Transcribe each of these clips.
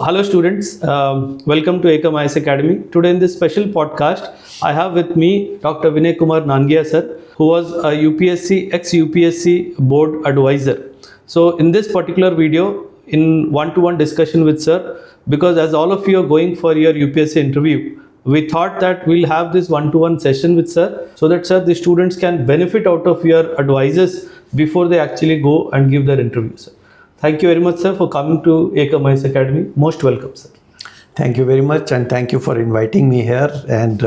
Hello students, welcome to Ekam Academy. Today in this special podcast, I have with me Dr. Vinay Kumar Nangia sir, who was a UPSC, ex-UPSC board advisor. So in this particular video, in one-to-one discussion with sir, because as all of you are going for your UPSC interview, we thought that we'll have this one-to-one session with sir, so that sir, the students can benefit out of your advices before they actually go and give their interview, sir. Thank you very much, sir, for coming to Ekam Academy. Most welcome, sir. Thank you very much, and thank you for inviting me here and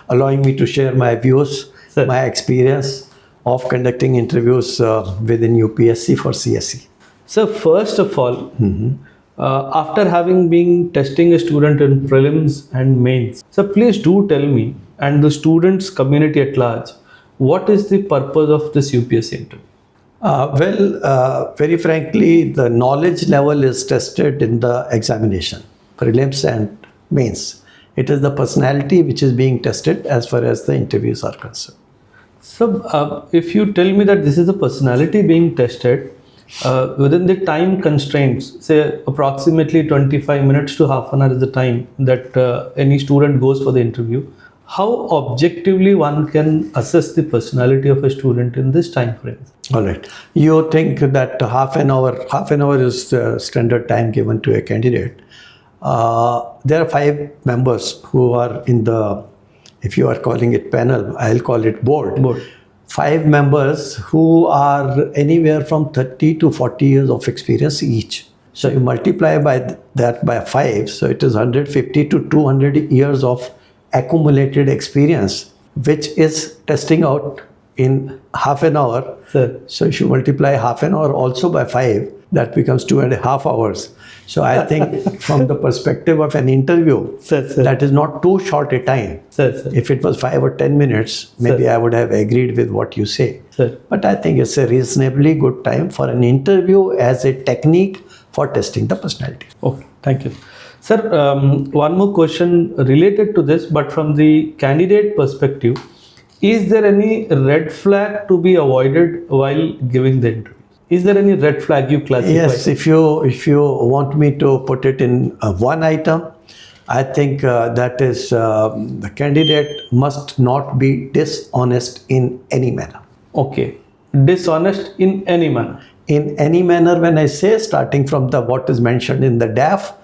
allowing me to share my views, Sir. my experience of conducting interviews within UPSC for CSE. So first of all, after having been testing a student in prelims and mains, so please do tell me and the students community at large, what is the purpose of this UPSC interview? Very frankly, the knowledge level is tested in the examination, prelims and mains. It is the personality which is being tested as far as the interviews are concerned. So if you tell me that this is the personality being tested, within the time constraints, say approximately 25 minutes to half an hour is the time that any student goes for the interview, how objectively one can assess the personality of a student in this time frame? All right. You think that half an hour is the standard time given to a candidate. There are 5 members who are in the, if you are calling it panel, I'll call it board. 5 members who are anywhere from 30 to 40 years of experience each. So you multiply by that by 5, so it is 150 to 200 years of accumulated experience, which is testing out in half an hour. Sir. So if you multiply half an hour also by 5, that becomes 2.5 hours. So I think from the perspective of an interview, Sir. that is not too short a time. Sir. If it was 5 or 10 minutes, maybe I would have agreed with what you say. Sir. But I think it's a reasonably good time for an interview as a technique for testing the personality. Okay, thank you. Sir, one more question related to this, but from the candidate perspective, is there any red flag to be avoided while giving the interview? Is there any red flag you classify? Yes, if you want me to put it in one item, I think that is the candidate must not be dishonest in any manner. Okay, dishonest in any manner. In any manner, when I say, starting from what is mentioned in the DAF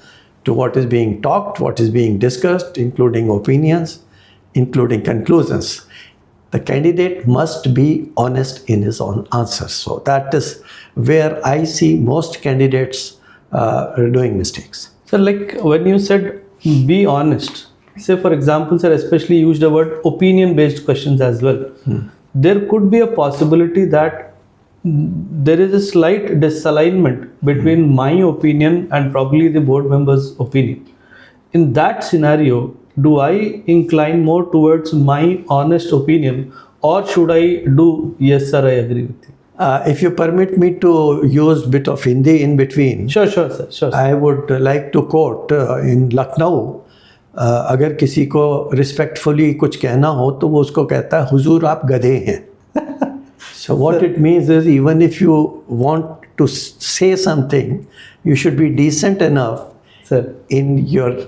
to what is being talked, what is being discussed, including opinions, including conclusions. The candidate must be honest in his own answers. So that is where I see most candidates doing mistakes. So like when you said be honest, say for example, sir, especially used the word opinion-based questions as well. There could be a possibility that there is a slight disalignment between my opinion and probably the board member's opinion. In that scenario, do I incline more towards my honest opinion, or should I do yes sir, I agree with you? If you permit me to use a bit of Hindi in between. Sure sir. Sure. I would like to quote in Lucknow, अगर किसी को respectfully कुछ कहना हो तो वो उसको कहता है हुजूर आप गधे हैं. So what it means is, even if you want to say something, you should be decent enough Sir. in your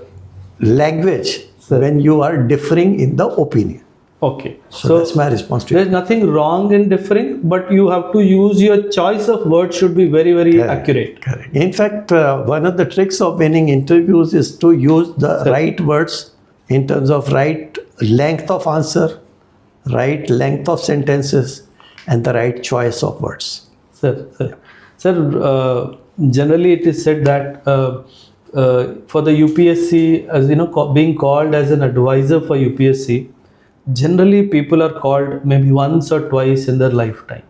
language when you are differing in the opinion. Okay. So that's my response to There's you. nothing wrong in differing, but you have to use your choice of words should be very, very accurate. Correct. In fact, one of the tricks of winning interviews is to use the right words in terms of right length of answer, right length of sentences, and the right choice of words. Sir, generally it is said that for the UPSC, as you know, being called as an advisor for UPSC, generally people are called maybe once or twice in their lifetime.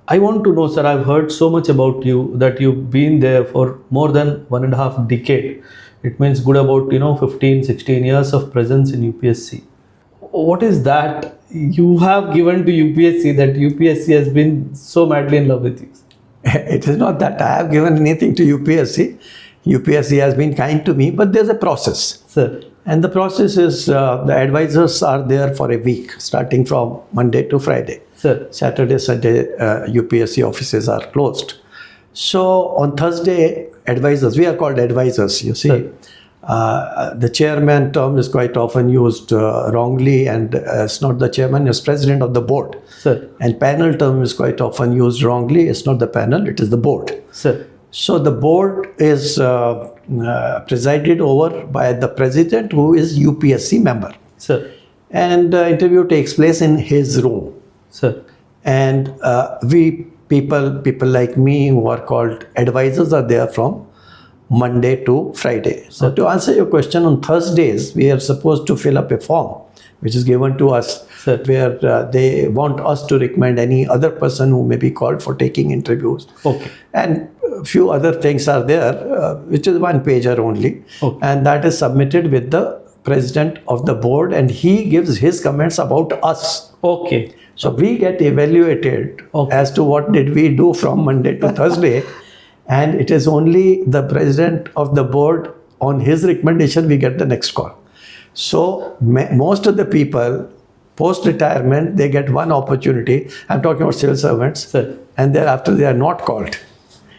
I want to know, sir, I've heard so much about you that you've been there for more than 1.5 decade. It means good about 15, 16 years of presence in UPSC. What is that you have given to UPSC that UPSC has been so madly in love with you? It is not that I have given anything to UPSC. UPSC has been kind to me, but there's a process. Sir. And the process is the advisors are there for a week, starting from Monday to Friday. Sir. Saturday, Sunday, UPSC offices are closed. So on Thursday, advisors. We are called advisors, you see. Sir. The chairman term is quite often used wrongly, and it's not the chairman, it's president of the board. Sir. And panel term is quite often used wrongly. It's not the panel, it is the board. Sir. So the board is presided over by the president, who is UPSC member. Sir. And interview takes place in his room. Sir. And we people like me who are called advisors are there from Monday to Friday. So to answer your question, on Thursdays we are supposed to fill up a form which is given to us, Sir. where they want us to recommend any other person who may be called for taking interviews. Okay. And a few other things are there, which is one pager only. Okay. And that is submitted with the president of the board, and he gives his comments about us. Okay. So we get evaluated Okay. as to what did we do from Monday to Thursday. And it is only the president of the board, on his recommendation, we get the next call. So most of the people post-retirement, they get one opportunity. I'm talking about civil servants. Sir. And thereafter they are not called.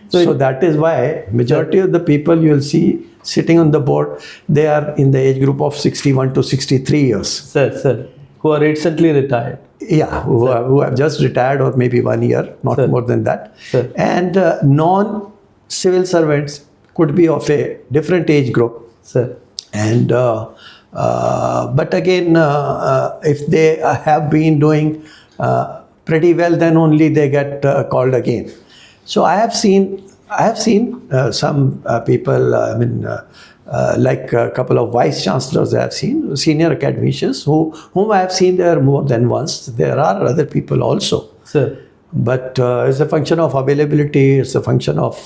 So that is why majority of the people you will see sitting on the board, they are in the age group of 61 to 63 years. Sir. Who are recently retired. Yeah, who have just retired, or maybe 1 year, not Sir. more than that. Sir. And non-civil servants could be of a different age group. Sir. And but again, if they have been doing pretty well, then only they get called again. So I have seen some people. Like a couple of vice chancellors, I have seen senior academicians whom I have seen there more than once. There are other people also. Sir. But it's a function of availability. It's a function of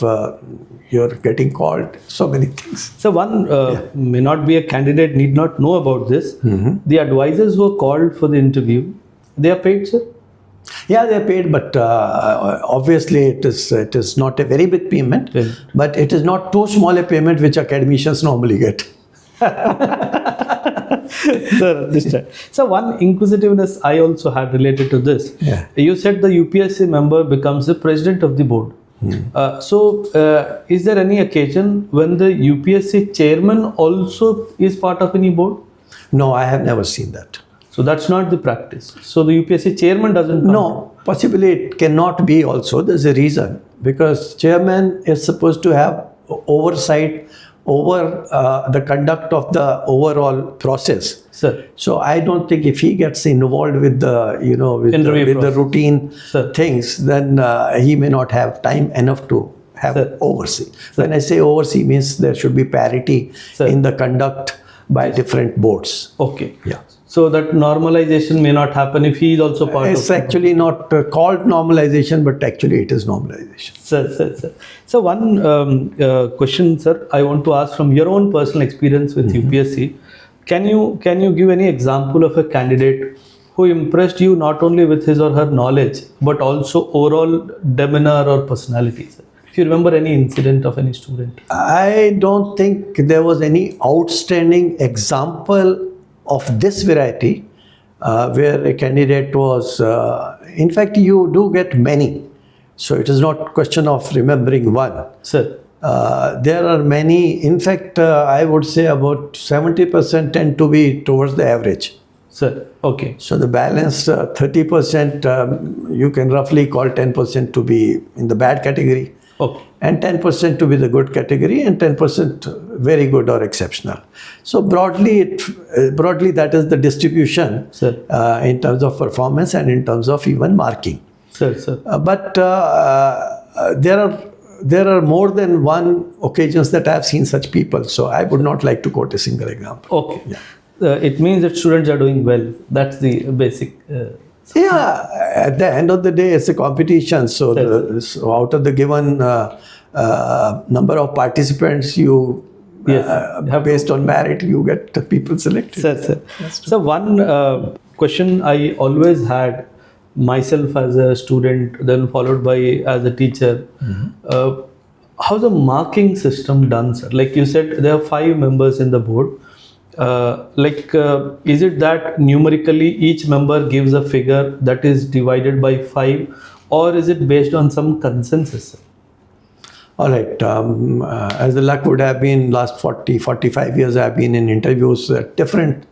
you're getting called. So many things. So one may not be a candidate, need not know about this. Mm-hmm. The advisors who are called for the interview, they are paid, sir? Yeah, they're paid, but obviously it is not a very big payment. Payment. But it is not too small a payment which academicians normally get. Sir, understand. So one inquisitiveness I also had related to this. Yeah. You said the UPSC member becomes the president of the board. Is there any occasion when the UPSC chairman also is part of any board? No, I have never seen that. So that's not the practice. So the UPSC chairman doesn't come. No, possibly it cannot be also. There's a reason. Because chairman is supposed to have oversight over the conduct of the overall process. Sir. So I don't think if he gets involved with the, with the routine Sir. things, then he may not have time enough to have Sir. oversee. When I say oversee, means there should be parity Sir. in the conduct by different boards. Okay. Yeah. So that normalization may not happen if he is also part It's of actually not called normalization, but actually it is normalization. Sir. So one question, sir, I want to ask from your own personal experience with UPSC. Can you give any example of a candidate who impressed you not only with his or her knowledge, but also overall demeanor or personality, sir? If you remember any incident of any student. I don't think there was any outstanding example of this variety where a candidate was, in fact, you do get many. So it is not question of remembering one. Sir. There are many. In fact, I would say about 70% tend to be towards the average. Sir. Okay. So the balance 30% you can roughly call 10% to be in the bad category. Okay. And 10% to be the good category, and 10% very good or exceptional. So broadly that is the distribution in terms of performance and in terms of even marking. Sir. But there are more than one occasions that I have seen such people. So I would not like to quote a single example. Okay. Yeah. It means that students are doing well. That's the basic. Yeah, at the end of the day, it's a competition. So, so out of the given number of participants, you based on merit, you get the people selected. Sir. So one question I always had myself as a student, then followed by as a teacher. How's the marking system done, sir? Like you said, there are 5 members in the board. Is it that numerically each member gives a figure that is divided by 5, or is it based on some consensus? All right. As the luck would have been, last 40, 45 years, I've been in interviews at different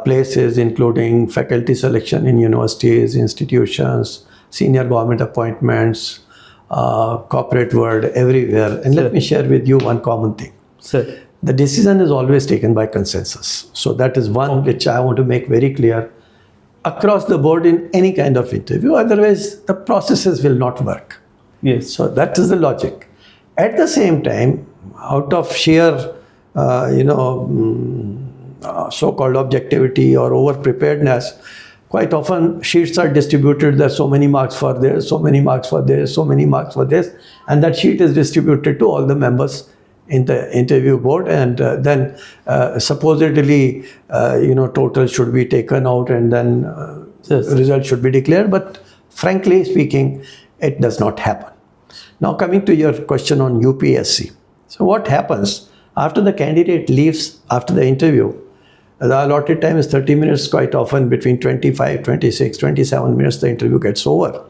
places, including faculty selection in universities, institutions, senior government appointments, corporate world, everywhere. And let me share with you one common thing. Sir. The decision is always taken by consensus. So that is one which I want to make very clear across the board in any kind of interview. Otherwise, the processes will not work. Yes. So that is the logic. At the same time, out of sheer, so-called objectivity or over-preparedness, quite often sheets are distributed. There's so many marks for this, so many marks for this, so many marks for this, and that sheet is distributed to all the members in the interview board, and then supposedly, total should be taken out, and then result should be declared. But frankly speaking, it does not happen. Now coming to your question on UPSC. So what happens after the candidate leaves after the interview? The allotted time is 30 minutes, quite often between 25, 26, 27 minutes the interview gets over.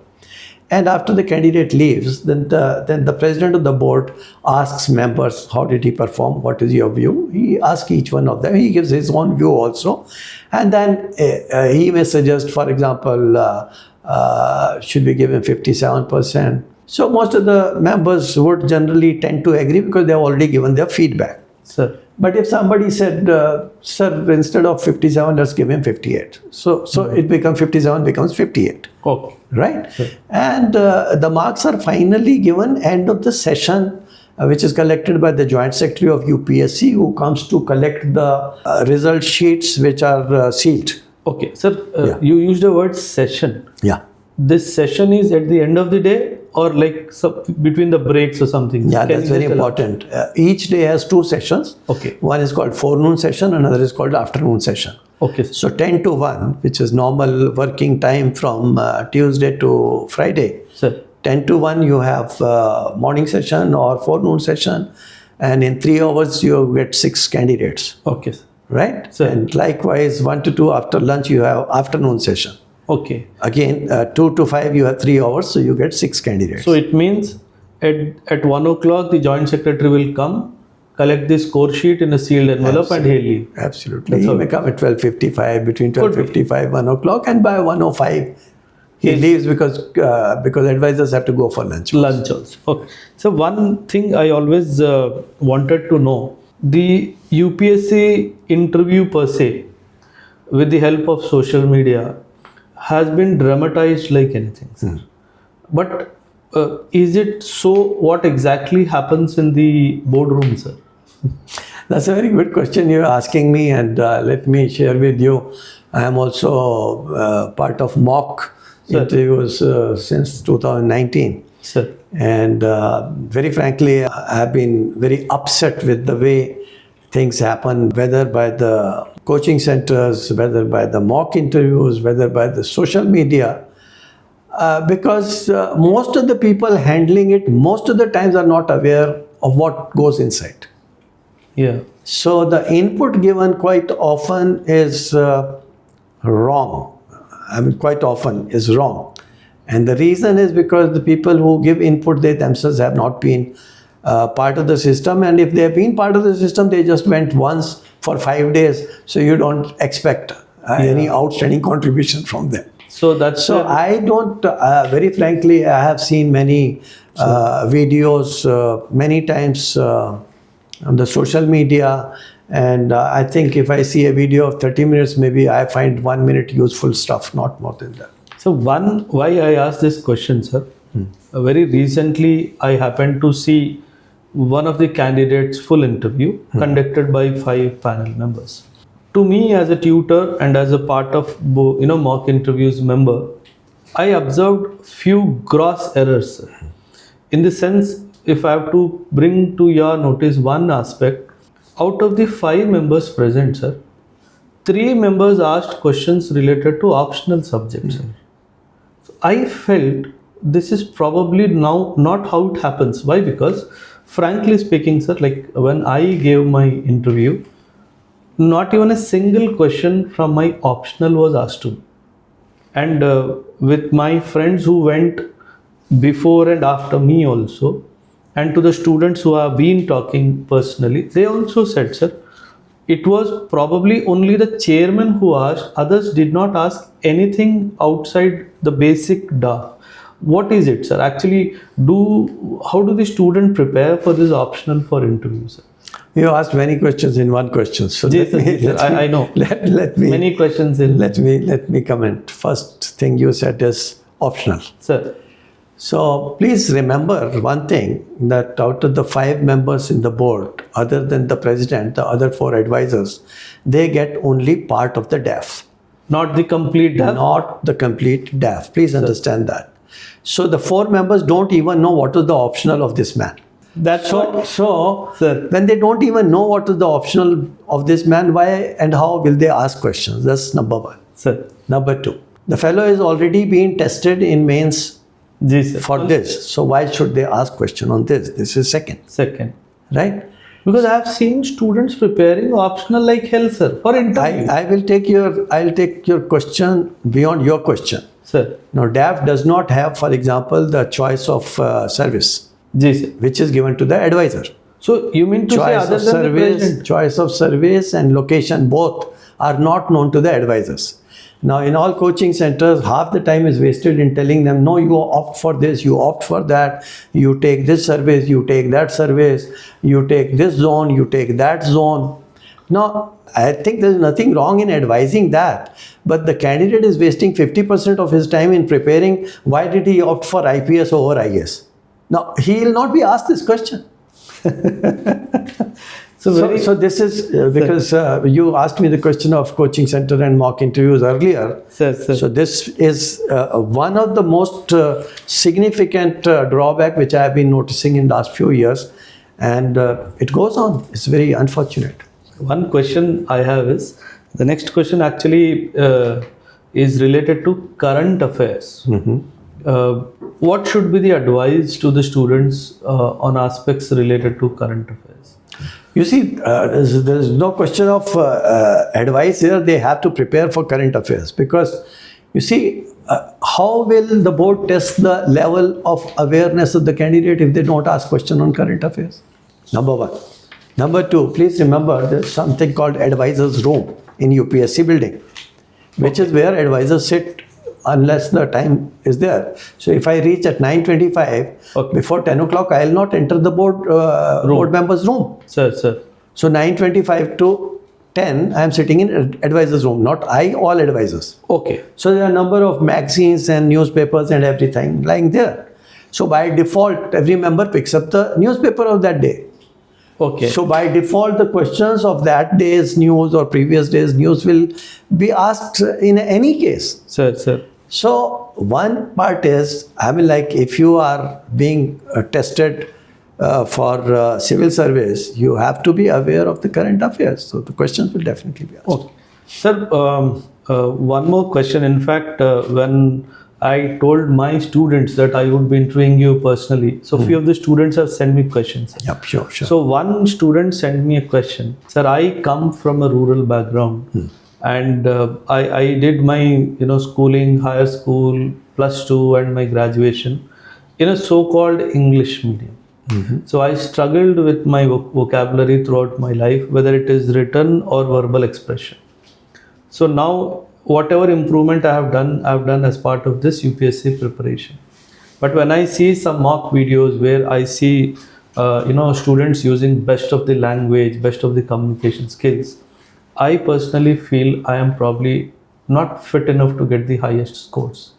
And after the candidate leaves, then the president of the board asks members, how did he perform? What is your view? He asks each one of them. He gives his own view also. And then he may suggest, for example, should we give him 57%? So most of the members would generally tend to agree because they have already given their feedback. Sir. But if somebody said, sir, instead of 57, let's give him 58. So it becomes 57 becomes 58. Okay. Right? Sure. And the marks are finally given end of the session, which is collected by the Joint Secretary of UPSC, who comes to collect the result sheets which are sealed. Okay. Sir, you used the word session. Yeah. This session is at the end of the day or like between the breaks or something? Yeah, that's very important. Each day has two sessions. Okay. One is called forenoon session, another is called afternoon session. Okay. So 10 to 1, which is normal working time from Tuesday to Friday. Sir. 10 to 1 you have morning session or forenoon session, and in 3 hours you get 6 candidates. Okay. Right? Sir. And likewise 1 to 2 after lunch you have afternoon session. Okay. Again 2 to 5 you have 3 hours, so you get 6 candidates. So it means at 1 o'clock the joint secretary will come, collect the score sheet in a sealed envelope, and he'll leave. Absolutely. He may come at 12:55, between 12:55, 1 o'clock, and by 1:05 he leaves because advisors have to go for lunch. Lunch also. Okay. So one thing I always wanted to know, the UPSC interview per se, with the help of social media, has been dramatized like anything. But is it so? What exactly happens in the boardroom, sir? That's a very good question you're asking me, and let me share with you. I am also part of mock interviews since 2019. Sir. And very frankly, I have been very upset with the way things happen, whether by the coaching centers, whether by the mock interviews, whether by the social media, because most of the people handling it, most of the times are not aware of what goes inside. Yeah. So the input given quite often is wrong. I mean, quite often is wrong. And the reason is because the people who give input, they themselves have not been part of the system. And if they have been part of the system, they just went once for 5 days. So you don't expect any outstanding contribution from them. So that's so I don't, very frankly, I have seen many videos many times on the social media, and I think if I see a video of 30 minutes, maybe I find 1 minute useful stuff, not more than that. So why I asked this question, sir, very recently I happened to see one of the candidates' full interview conducted by 5 panel members. To me, as a tutor and as a part of mock interviews member, I observed few gross errors, sir. In the sense, if I have to bring to your notice one aspect, out of the 5 members present, sir, 3 members asked questions related to optional subjects. So I felt this is probably now not how it happens. Why? Because frankly speaking, sir, like when I gave my interview, not even a single question from my optional was asked to me. And with my friends who went before and after me also, and to the students who have been talking personally, they also said, sir, it was probably only the chairman who asked, others did not ask anything outside the basic DA. What is it, sir? Actually, how do the student prepare for this optional for interview, sir? You asked many questions in one question. So Yes, sir. I know. Let me Many questions in. let me comment. First thing you said is optional. Sir. So please remember one thing, that out of the 5 members in the board, other than the president, the other 4 advisors, they get only part of the DAF. Not the complete DAF? Not the complete DAF. Please understand that. So the 4 members don't even know what is the optional of this man. That's what, So sir. when they don't even know what is the optional of this man, why and how will they ask questions? That's number 1. Sir. Number 2, the fellow is already being tested in mains Yes, sir. for this. So why should they ask question on this? This is second, right? Because I have seen students preparing optional like hell, sir, for interview. I'll take your question beyond your question. Sir. Now DAF does not have, for example, the choice of service, Yes, sir. which is given to the advisor. So you mean to say other than the president? Choice of service and location both are not known to the advisors. Now in all coaching centers, half the time is wasted in telling them, no, you opt for this, you opt for that, you take this service, you take that service, you take this zone, you take that zone. Now, I think there's nothing wrong in advising that, but the candidate is wasting 50% of his time in preparing. Why did he opt for IPS over IS? Now, he will not be asked this question. So this is because you asked me the question of coaching center and mock interviews earlier. Sir. So this is one of the most significant drawback which I have been noticing in last few years, and it goes on. It's very unfortunate. One question I have is, the next question actually is related to current affairs. What should be the advice to the students on aspects related to current affairs? You see, there's no question of advice here. They have to prepare for current affairs, because you see, how will the board test the level of awareness of the candidate if they don't ask question on current affairs? Number 1. Number 2, please remember there's something called advisors room in UPSC building, which is where advisors sit unless the time is there. So if I reach at 9:25, before 10 o'clock, I will not enter the board members' room. Sir. So 9:25 to 10, I am sitting in advisors' room, not all advisors. Okay. So there are a number of magazines and newspapers and everything lying there. So by default, every member picks up the newspaper of that day. Okay. So by default, the questions of that day's news or previous day's news will be asked in any case. Sir. So one part is, I mean, like if you are being tested for civil service, you have to be aware of the current affairs. So the questions will definitely be asked. Okay. Sir, one more question. In fact, when I told my students that I would be interviewing you personally, so few of the students have sent me questions. Yep, sure. So one student sent me a question. Sir, I come from a rural background. And I did my schooling, higher school, +2 and my graduation in a so-called English medium. So I struggled with my vocabulary throughout my life, whether it is written or verbal expression. So now whatever improvement I've done as part of this UPSC preparation. But when I see some mock videos where I see students using best of the language, best of the communication skills, I personally feel I am probably not fit enough to get the highest scores.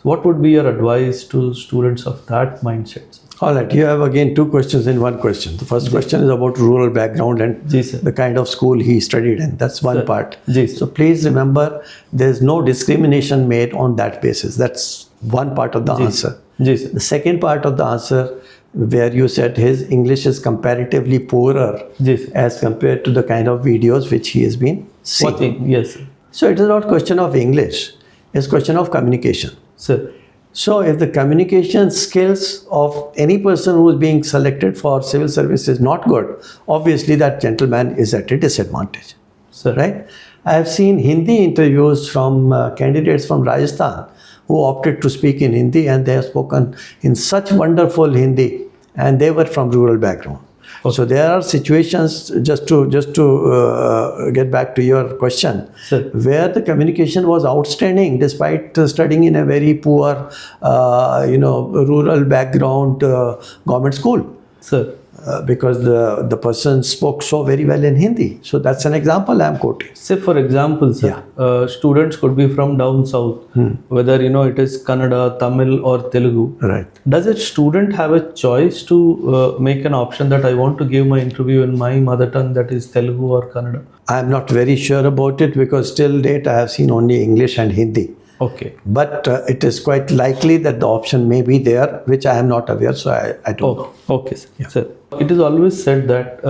So what would be your advice to students of that mindset? All right, you have again 2 questions in one question. The first question is about rural background and the kind of school he studied in. That's one part. So please remember, there is no discrimination made on that basis. That's one part of the answer. The second part of the answer, where you said his English is comparatively poorer as compared to the kind of videos which he has been seeing. Yes. So it is not question of English, it's question of communication. Sir. So if the communication skills of any person who is being selected for civil service is not good, obviously that gentleman is at a disadvantage. Sir. Right? I have seen Hindi interviews from candidates from Rajasthan who opted to speak in Hindi, and they have spoken in such wonderful Hindi. and they were from rural background. Okay. So there are situations, just to get back to your question, Sir. where the communication was outstanding despite studying in a very poor, rural background government school. Sir. Because the person spoke so very well in Hindi. So that's an example I'm quoting. Say for example, sir, students could be from down south, whether it is Kannada, Tamil or Telugu. Right. Does a student have a choice to make an option that I want to give my interview in my mother tongue, that is Telugu or Kannada? I'm not very sure about it because till date I have seen only English and Hindi. Okay. But it is quite likely that the option may be there, which I am not aware, so I don't know. Okay, sir. Sir, it is always said that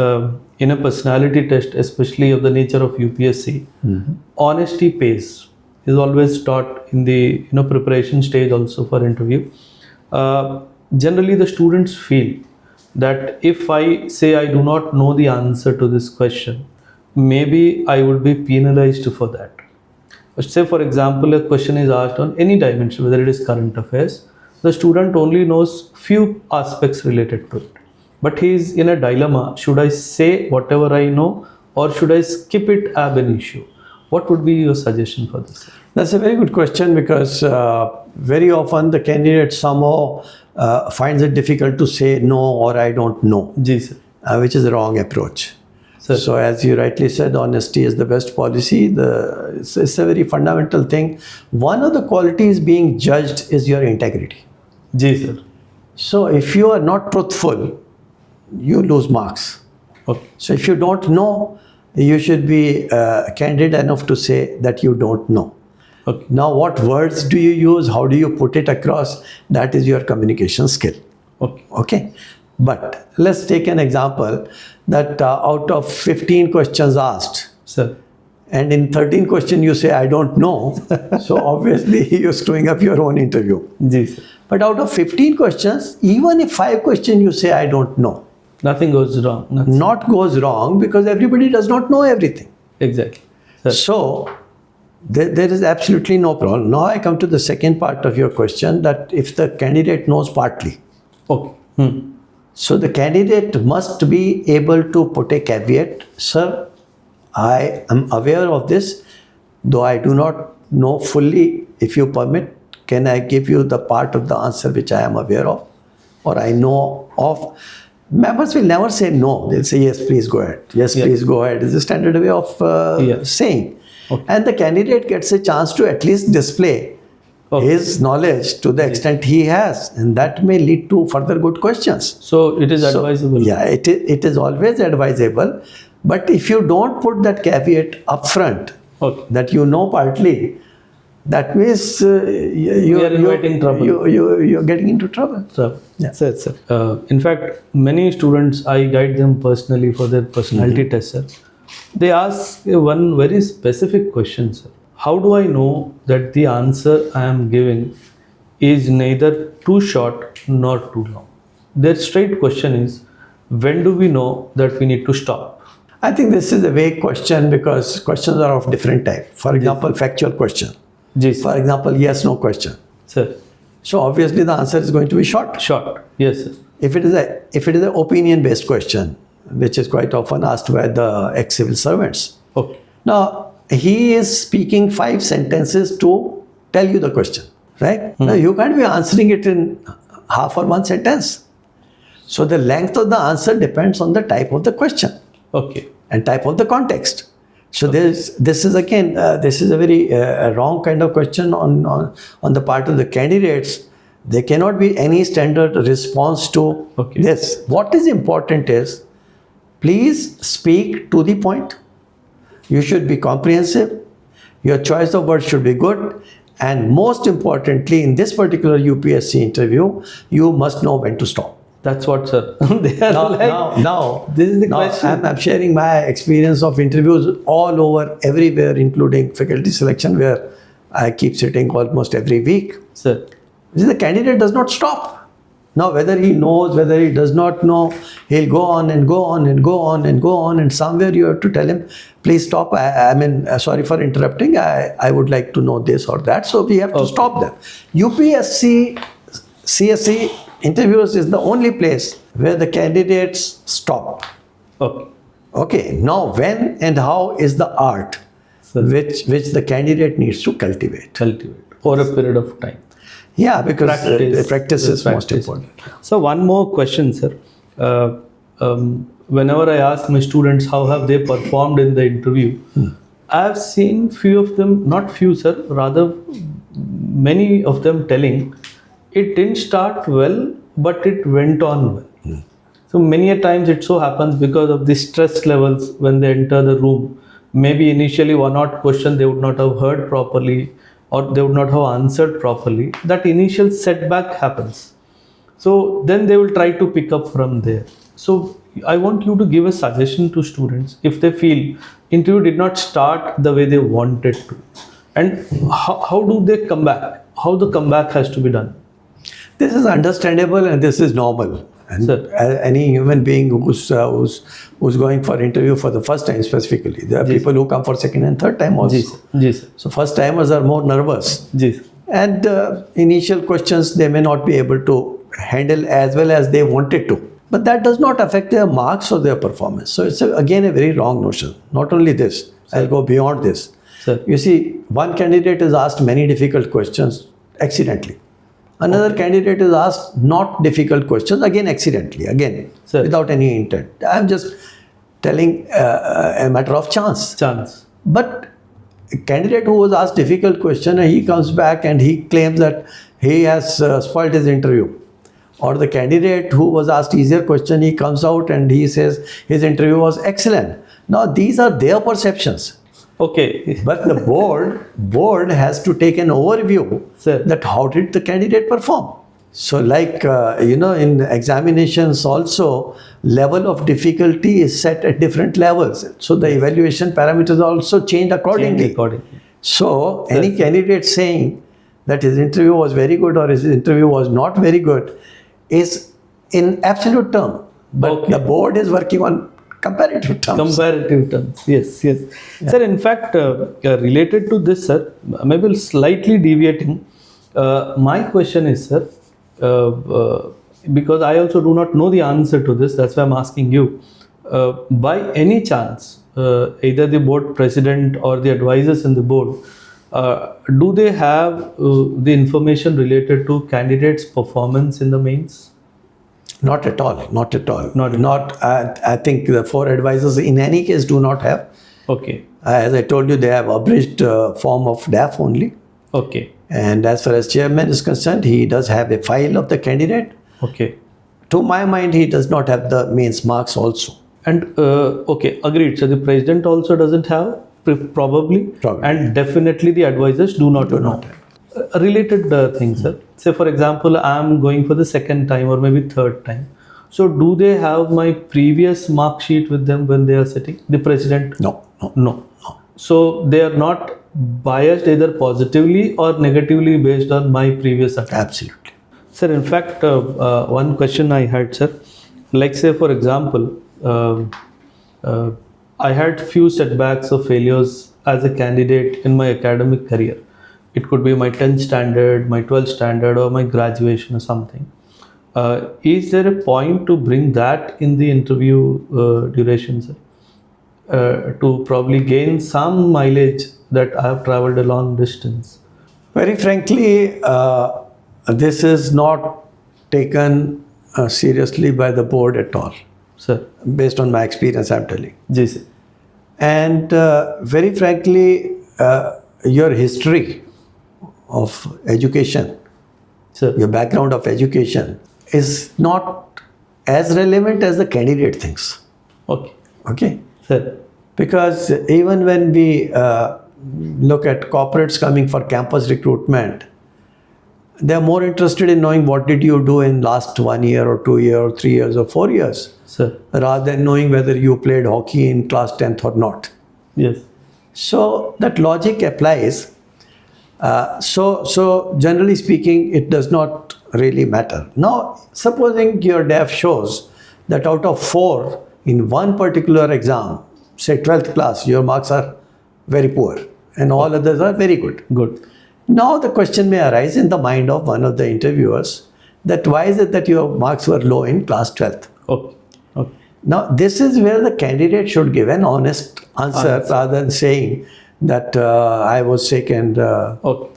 in a personality test, especially of the nature of UPSC, honesty pays is always taught in the preparation stage also for interview. Generally, the students feel that if I say I do not know the answer to this question, maybe I would be penalized for that. Say for example, a question is asked on any dimension, whether it is current affairs, the student only knows few aspects related to it. But he is in a dilemma, should I say whatever I know or should I skip it ab initio? What would be your suggestion for this? That's a very good question because very often the candidate somehow finds it difficult to say no or I don't know, Ji, sir. Which is the wrong approach. Sir. So as you rightly said, honesty is the best policy. It's a very fundamental thing. One of the qualities being judged is your integrity. Ji, sir. So if you are not truthful, you lose marks. Okay. So if you don't know, you should be candid enough to say that you don't know. Okay. Now, what words do you use? How do you put it across? That is your communication skill. Okay. Okay. But let's take an example that out of 15 questions asked, Sir. and in 13 questions you say, I don't know. So obviously you're screwing up your own interview. Ji, sir. But out of 15 questions, even if 5 questions you say, I don't know, Nothing goes wrong. not goes wrong because everybody does not know everything. Exactly. Sir. So there is absolutely no problem. Now I come to the second part of your question, that if the candidate knows partly. Okay. So the candidate must be able to put a caveat, sir, I am aware of this, though I do not know fully. If you permit, can I give you the part of the answer which I am aware of or I know of? Members will never say no. They'll say, yes, please go ahead. Yes, please go ahead. It's a standard way of saying. Okay. And the candidate gets a chance to at least display his knowledge to the extent he has. And that may lead to further good questions. So it is advisable. Yeah, it is always advisable. But if you don't put that caveat upfront, that you know partly, that means you're inviting trouble. You're getting into trouble. Sir. Yeah. Sir. In fact, many students, I guide them personally for their personality test, sir. They ask one very specific question, sir. How do I know that the answer I am giving is neither too short nor too long? Their straight question is, when do we know that we need to stop? I think this is a vague question because questions are of different type. For example, factual question. Yes. For example, yes, no question. Sir. So obviously the answer is going to be short. Short. Yes, sir. If it is an opinion-based question, which is quite often asked by the ex-civil servants. Okay. Now, he is speaking 5 sentences to tell you the question, right? Now, you can't be answering it in half or 1 sentence. So the length of the answer depends on the type of the question. Okay. And type of the context. So this is again, this is a very wrong kind of question on the part of the candidates. There cannot be any standard response to this. What is important is, please speak to the point. You should be comprehensive. Your choice of words should be good. And most importantly, in this particular UPSC interview, you must know when to stop. That's what, sir. They are now, this is the question. I'm sharing my experience of interviews all over, everywhere, including faculty selection, where I keep sitting almost every week. Sir. The candidate does not stop. Now, whether he knows, whether he does not know, he'll go on and go on and go on and go on. And somewhere you have to tell him, please stop. I mean, sorry for interrupting. I would like to know this or that. So we have to stop them. UPSC, CSE interviews is the only place where the candidates stop. Okay. Okay, now when and how is the art Sir. which the candidate needs to cultivate. Cultivate over a period of time. Yeah, because practice is most practice. important. So one more question, sir. Whenever I ask my students how have they performed in the interview, I have seen few of them, not few, sir, rather many of them telling it didn't start well, but it went on well. So many a times it so happens because of the stress levels when they enter the room. Maybe initially one odd question they would not have heard properly or they would not have answered properly. That initial setback happens. So then they will try to pick up from there. So I want you to give a suggestion to students if they feel interview did not start the way they wanted to. And how do they come back? How the comeback has to be done? This is understandable and this is normal. And Sir. any human being who's going for interview for the first time specifically, there are people who come for second and third time also. Yes, sir. So first timers are more nervous. Yes. And initial questions they may not be able to handle as well as they wanted to. But that does not affect their marks or their performance. So it's again a very wrong notion. Not only this, I'll go beyond this. Sir. You see, one candidate is asked many difficult questions accidentally. Another candidate is asked not difficult questions, again accidentally, again, Sir. without any intent. I'm just telling a matter of chance. But a candidate who was asked difficult question, he comes back and he claims that he has spoiled his interview. Or the candidate who was asked easier question, he comes out and he says his interview was excellent. Now these are their perceptions. Okay. But the board has to take an overview Sir. that how did the candidate perform. So like, in examinations also, level of difficulty is set at different levels. So the evaluation parameters also change accordingly. So any candidate saying that his interview was very good or his interview was not very good is in absolute term. But the board is working on comparative terms. Yes. Yeah. Sir, in fact, related to this, sir, maybe slightly deviating, my question is, sir, because I also do not know the answer to this, that's why I'm asking you. By any chance, either the board president or the advisors in the board, do they have the information related to candidates' performance in the mains? Not at all. I think the 4 advisors in any case do not have. Okay. As I told you, they have abridged form of DAF only. Okay. And as far as chairman is concerned, he does have a file of the candidate. Okay. To my mind, he does not have the mains marks also. And okay, agreed. So the president also doesn't have, probably. And definitely the advisors do not know. A related thing, sir. Say for example, I am going for the second time or maybe third time. So do they have my previous mark sheet with them when they are sitting? The president? No. So they are not biased either positively or negatively based on my previous attempt? Absolutely. Sir, in fact, one question I had, sir. Like say for example, I had few setbacks or failures as a candidate in my academic career. It could be my 10th standard, my 12th standard, or my graduation or something. Is there a point to bring that in the interview duration, sir? To probably gain some mileage that I have traveled a long distance? Very frankly, this is not taken seriously by the board at all. Sir. Based on my experience, I'm telling. Yes, sir. And very frankly, your history of education, Sir. Your background of education is not as relevant as the candidate thinks. Okay? Sir. Because even when we look at corporates coming for campus recruitment, they are more interested in knowing what did you do in last 1 year or 2 years or 3 years or 4 years, Sir. rather than knowing whether you played hockey in class 10th or not. Yes. So that logic applies. So generally speaking, it does not really matter. Now, supposing your DAF shows that out of 4 in one particular exam, say 12th class, your marks are very poor and all others are very good. Good. Now the question may arise in the mind of one of the interviewers that why is it that your marks were low in class 12th? Okay. Okay. Now, this is where the candidate should give an honest answer rather than saying that I was sick and Okay.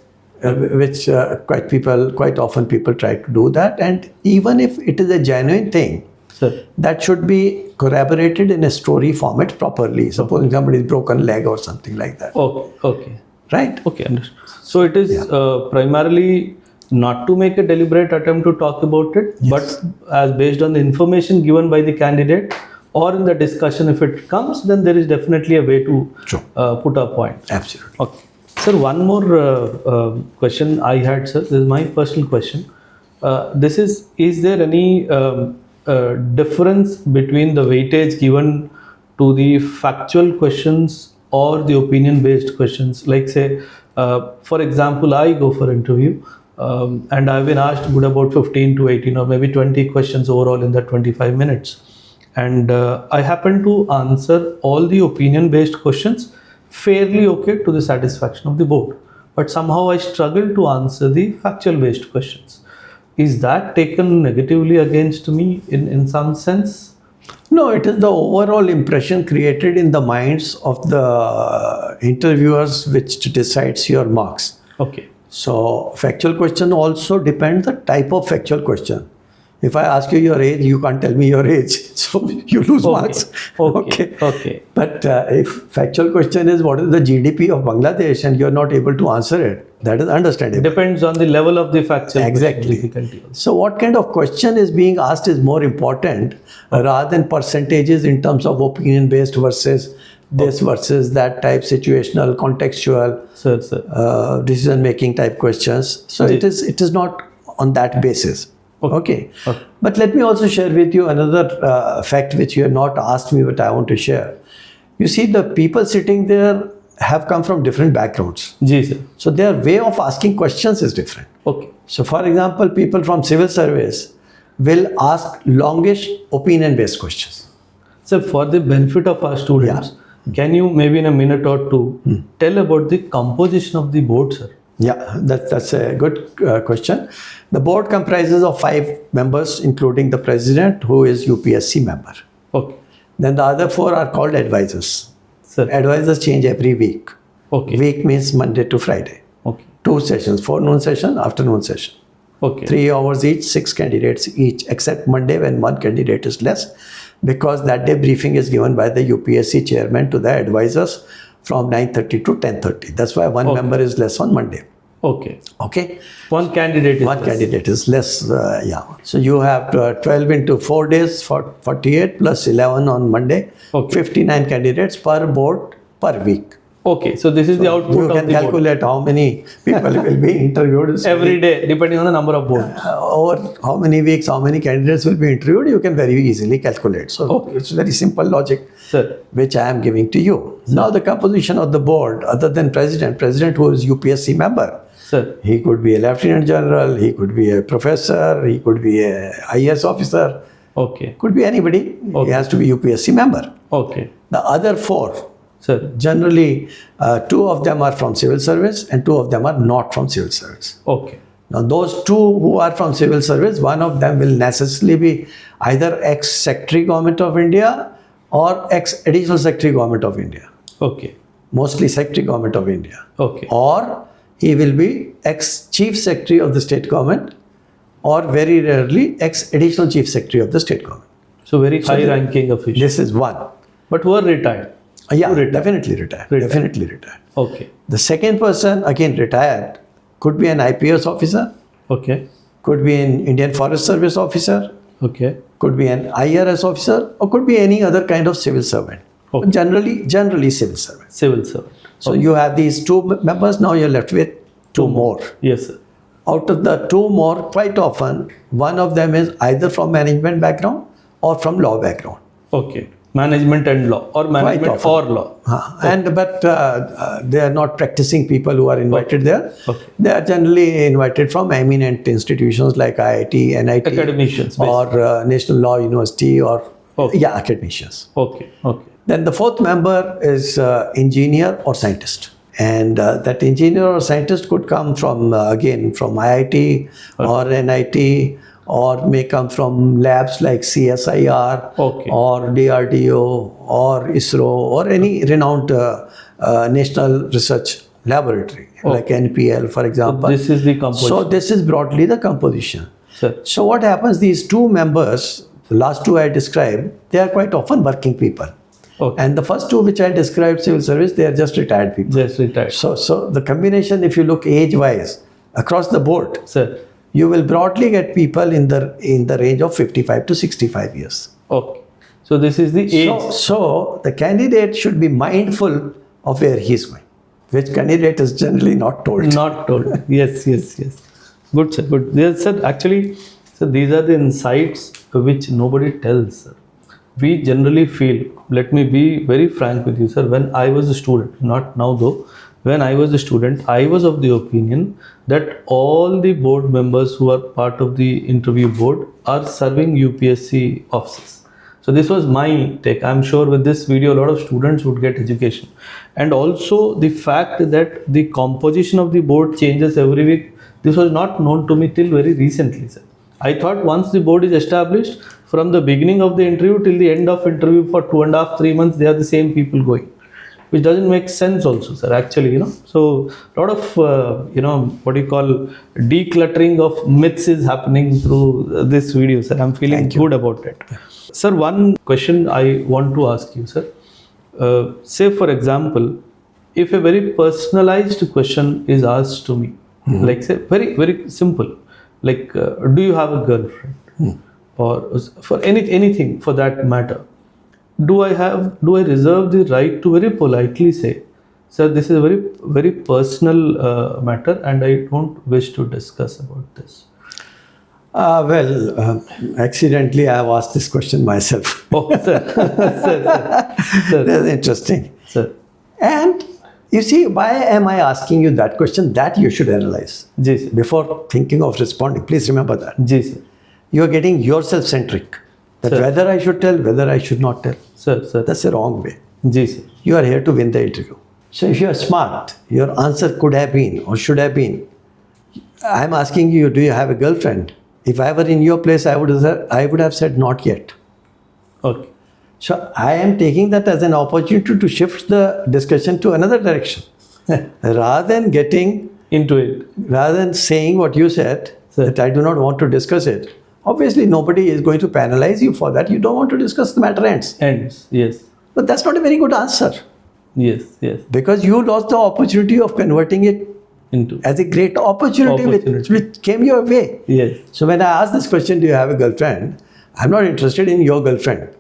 which quite often people try to do that. And even if it is a genuine thing, Sir. that should be corroborated in a story format properly. Supposing somebody's broken leg or something like that. Okay. Okay. Right? Okay. Understood. So it is primarily not to make a deliberate attempt to talk about it, but as based on the information given by the candidate or in the discussion, if it comes, then there is definitely a way to put a point. Absolutely. Okay. Sir, one more question I had, sir. This is my personal question. Is there any difference between the weightage given to the factual questions or the opinion-based questions? Like say, for example, I go for interview and I've been asked good about 15 to 18 or maybe 20 questions overall in that 25 minutes. And I happen to answer all the opinion-based questions fairly okay to the satisfaction of the board. But somehow I struggle to answer the factual-based questions. Is that taken negatively against me in some sense? No, it is the overall impression created in the minds of the interviewers which decides your marks. Okay. So, factual question also depends the type of factual question. If I ask you your age, you can't tell me your age, so you lose marks. Okay. But if factual question is what is the GDP of Bangladesh and you're not able to answer it, that is understandable. Depends on the level of the factual difficulty. So what kind of question is being asked is more important rather than percentages in terms of opinion-based versus this versus that type, situational, contextual, decision-making type questions. So it is not on that basis. Okay. But let me also share with you another fact which you have not asked me, but I want to share. You see, the people sitting there have come from different backgrounds. So their way of asking questions is different. Okay. So for example, people from civil service will ask longish opinion-based questions. So for the benefit of our students, can you maybe in a minute or two tell about the composition of the board, sir? Yeah, that's a good question. The board comprises of 5 members, including the president, who is UPSC member. Okay. Then the other 4 are called advisors. Sir. Advisors change every week. Okay. Week means Monday to Friday. Okay. 2 sessions, forenoon session, afternoon session. Okay. 3 hours each, 6 candidates each, except Monday when 1 candidate is less, because that day briefing is given by the UPSC chairman to the advisors from 9:30 to 10:30. That's why one member is less on Monday. Okay. Okay. One candidate is less. So you have 12 into 4 days for 48 plus 11 on Monday. Okay. 59 candidates per board per week. Okay. So this is the output of the board. You can calculate how many people will be interviewed every day, depending on the number of boards. Or how many weeks, how many candidates will be interviewed, you can very easily calculate. So it's very simple logic, which I am giving to you. Now the composition of the board, other than president who is UPSC member, he could be a lieutenant general, he could be a professor, he could be a IAS officer. Okay. Could be anybody. Okay. He has to be UPSC member. Okay. The other 4, generally 2 of them are from civil service and 2 of them are not from civil service. Okay. Now those 2 who are from civil service, one of them will necessarily be either ex-Secretary Government of India or ex-Additional Secretary Government of India. Okay. Mostly Secretary Government of India. Okay. Or he will be ex-Chief Secretary of the State Government or very rarely ex-Additional Chief Secretary of the State Government. So very high-ranking official. This is one. But who are retired? Definitely retired. Definitely retired. Okay. The second person, again retired, could be an IPS officer. Okay. Could be an Indian Forest Service officer. Okay. Could be an IRS officer or could be any other kind of civil servant. Okay. Generally civil servant. Civil servant. So you have these 2 members, now you're left with 2 more. Yes, sir. Out of the 2 more, quite often, one of them is either from management background or from law background. Okay. Management and law or management or law. But they are not practicing people who are invited there. Okay. They are generally invited from eminent institutions like IIT, NIT. Academicians. Or National Law University or academicians. Okay. Okay. Then the 4th member is engineer or scientist. And that engineer or scientist could come from, again, from IIT or NIT or may come from labs like CSIR Okay. or DRDO or ISRO or any renowned national research laboratory like NPL, for example. This is the composition. So this is broadly the composition. Sir. So what happens, these two members, the last two I described, they are quite often working people. Okay. And the first two which I described, civil service, they are just retired people. Just retired. So the combination, if you look age-wise, across the board, Sir. you will broadly get people in the range of 55 to 65 years. Okay. So this is the age. So the candidate should be mindful of where he is going, which candidate is generally not told. Not told. Yes. Good, sir. Good. Yes, sir. Actually, sir, these are the insights which nobody tells, sir. We generally feel, let me be very frank with you, sir, when I was a student, not now though, when I was a student, I was of the opinion that all the board members who are part of the interview board are serving UPSC offices. So this was my take. I'm sure with this video, a lot of students would get education. And also the fact that the composition of the board changes every week, this was not known to me till very recently, sir. I thought once the board is established, from the beginning of the interview till the end of interview for 2.5, 3 months, they are the same people going, which doesn't make sense also, sir, actually, So a lot of, what you call decluttering of myths is happening through this video, sir. I'm feeling good about it. Sir, one question I want to ask you, sir. Say, for example, if a very personalized question is asked to me, like say, very, very simple, like, do you have a girlfriend? Or for anything for that matter, do I reserve the right to very politely say, sir, this is a very, very personal matter and I don't wish to discuss about this? Accidentally I have asked this question myself. Oh, sir. Sir. That's interesting. Sir. And you see, why am I asking you that question? That you should analyze. Ji, sir. Before thinking of responding. Please remember that. Ji, sir. You are getting yourself centric. That Sir. whether I should tell, whether I should not tell. Sir. That's the wrong way. Ji, sir. You are here to win the interview. So if you are smart, your answer could have been or should have been, I'm asking you, do you have a girlfriend? If I were in your place, I would have said not yet. Okay. So I am taking that as an opportunity to shift the discussion to another direction. Rather than getting into it. Rather than saying what you said, Sir. that I do not want to discuss it. Obviously, nobody is going to penalize you for that. You don't want to discuss, the matter ends. Ends, yes. But that's not a very good answer. Yes. Because you lost the opportunity of converting it Into. as a great opportunity. Which came your way. Yes. So when I ask this question, do you have a girlfriend? I'm not interested in your girlfriend.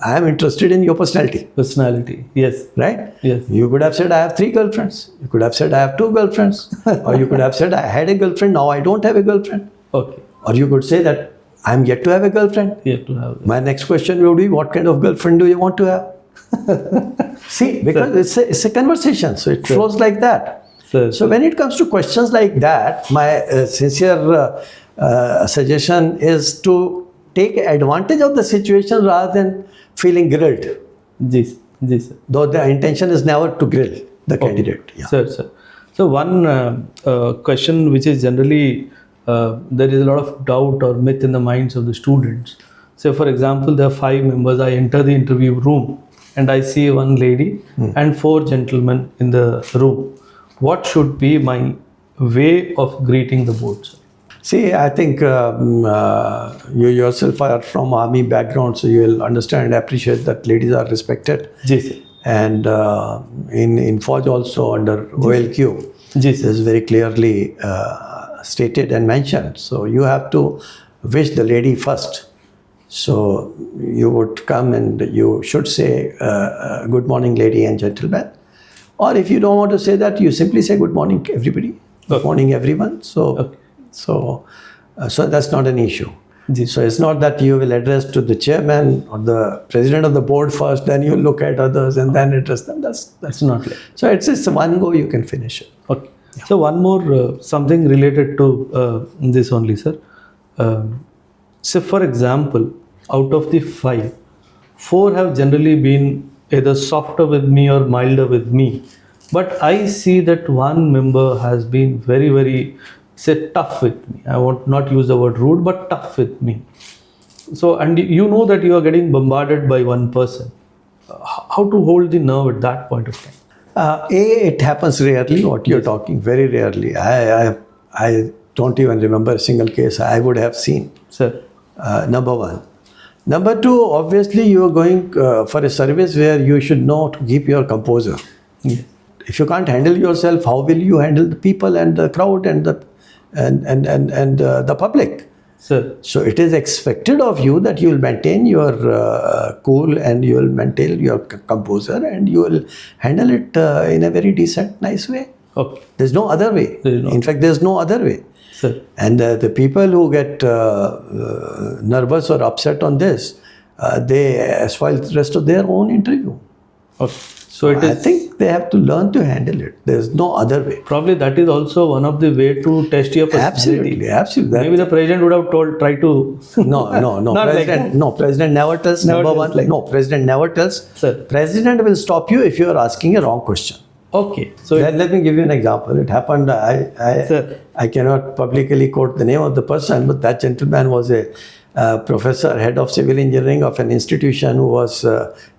I am interested in your personality. Personality, yes. Right? Yes. You could have said, I have 3 girlfriends. You could have said, I have 2 girlfriends. Or you could have said, I had a girlfriend, now I don't have a girlfriend. Okay. Or you could say that, I'm yet to have a girlfriend. Yet to have. My next question would be, what kind of girlfriend do you want to have? See, because it's a conversation, so it flows like that. Sir. So when it comes to questions like that, my sincere suggestion is to take advantage of the situation rather than feeling grilled. Ji, sir. Though the intention is never to grill the candidate. Yeah. Sir. So one question which is generally, there is a lot of doubt or myth in the minds of the students. So for example, there are 5 members, I enter the interview room and I see one lady and 4 gentlemen in the room. What should be my way of greeting the board, sir? See, I think you yourself are from army background, so you will understand and appreciate that ladies are respected. Ji, sir. And in Fauj also under OLQ, Ji, sir. is very clearly stated and mentioned. So you have to wish the lady first. So you would come and you should say, good morning, lady and gentlemen. Or if you don't want to say that, you simply say good morning, everybody. Good morning, everyone. So, so that's not an issue. So it's not that you will address to the chairman or the president of the board first, then you look at others and then address them. That's not like. So it's one go, you can finish it. Okay. Yeah. So one more something related to this only, sir. So for example, out of the 5, 4 have generally been either softer with me or milder with me. But I see that one member has been very, very say tough with me. I won't not use the word rude, but tough with me. So, and you know that you are getting bombarded by one person. How to hold the nerve at that point of time? It happens rarely, what you're talking, very rarely. I don't even remember a single case I would have seen. Sir. Number one. Number two, obviously you are going for a service where you should know to keep your composure. Yes. If you can't handle yourself, how will you handle the people and the crowd and the public? Sir. So it is expected of you that you will maintain your cool and you will maintain your composure and you will handle it in a very decent, nice way. Okay. There's no other way. In fact, there's no other way. Sir. And the people who get nervous or upset on this, they spoil the rest of their own interview. Okay. So it is. I think they have to learn to handle it. There's no other way. Probably that is also one of the way to test your personality. Absolutely. Maybe the president would have try to. No. Not President, like no. President never tells. Never Number tells one, like no. President never tells. Sir. President will stop you if you are asking a wrong question. Okay. So Then let me give you an example. It happened. Sir. I cannot publicly quote the name of the person, but that gentleman was a professor, head of civil engineering of an institution who was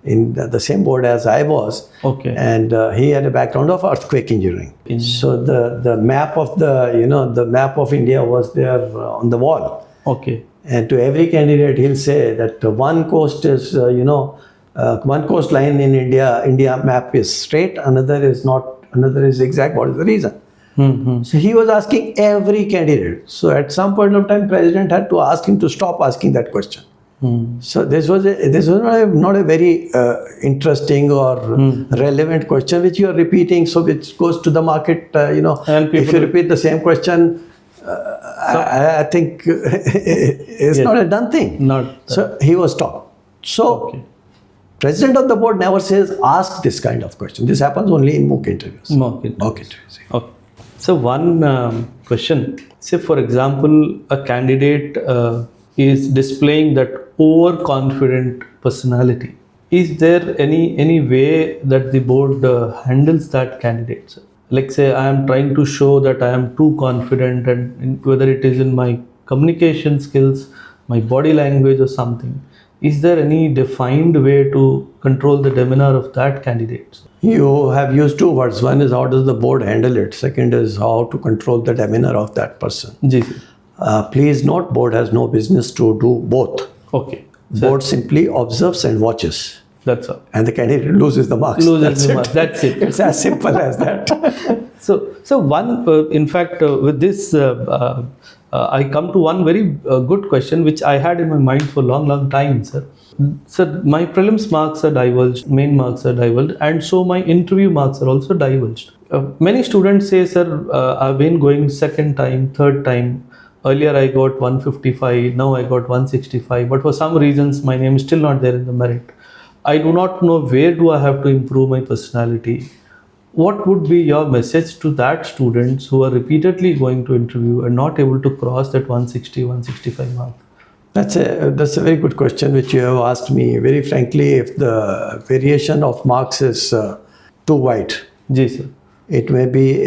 in the same board as I was. Okay. And he had a background of earthquake engineering. So the map of the map of India was there on the wall. Okay. And to every candidate, he'll say that one coast is, one coastline in India map is straight, another is not, another is zigzag. What is the reason? So he was asking every candidate. So at some point of time, president had to ask him to stop asking that question. So this was not a very interesting or relevant question which you are repeating. So which goes to the market. And if you repeat the same question, I think it's not a done thing. So he was stopped. So. Okay. President of the board never says, ask this kind of question. This happens only in mock interviews. Mock interviews. Okay. So one question, say for example, a candidate is displaying that overconfident personality. Is there any way that the board handles that candidate? Sir? Like say I am trying to show that I am too confident, and whether it is in my communication skills, my body language or something. Is there any defined way to control the demeanor of that candidate? You have used two words. One is how does the board handle it. Second is how to control the demeanor of that person. Please note, board has no business to do both. Okay. Board simply observes and watches. That's all. And the candidate loses the marks. That's it. It's as simple as that. So one, in fact, with this, I come to one very good question which I had in my mind for long time, sir. Sir, my prelims marks are divulged, main marks are divulged, and so my interview marks are also divulged. Many students say, sir, I've been going second time, third time. Earlier I got 155, now I got 165, but for some reasons my name is still not there in the merit. I do not know where do I have to improve my personality. What would be your message to that students who are repeatedly going to interview and not able to cross that 160, 165 mark? That's a very good question which you have asked me. Very frankly, if the variation of marks is too wide, Sir. It may be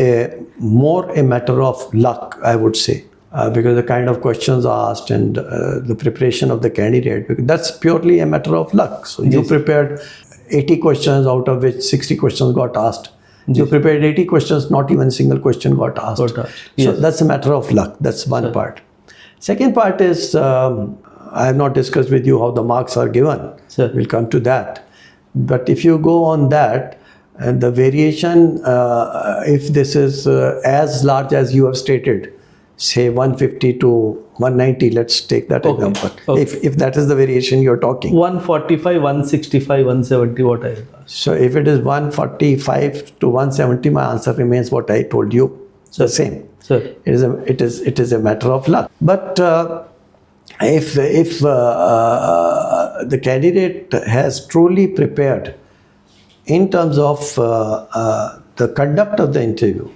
more a matter of luck, I would say. Because the kind of questions asked and the preparation of the candidate, because that's purely a matter of luck. So you prepared 80 questions, out of which 60 questions got asked. You prepared 80 questions, not even a single question got asked. So that's a matter of luck. That's one part. Second part is, I have not discussed with you how the marks are given. We'll come to that. But if you go on that, and the variation, if this is as large as you have stated, say 150 to 190, let's take that example. If that is the variation you're talking. 145, 165, 170, what I asked. So if it is 145 to 170, my answer remains what I told you, the same. It is a matter of luck. But if the candidate has truly prepared in terms of the conduct of the interview,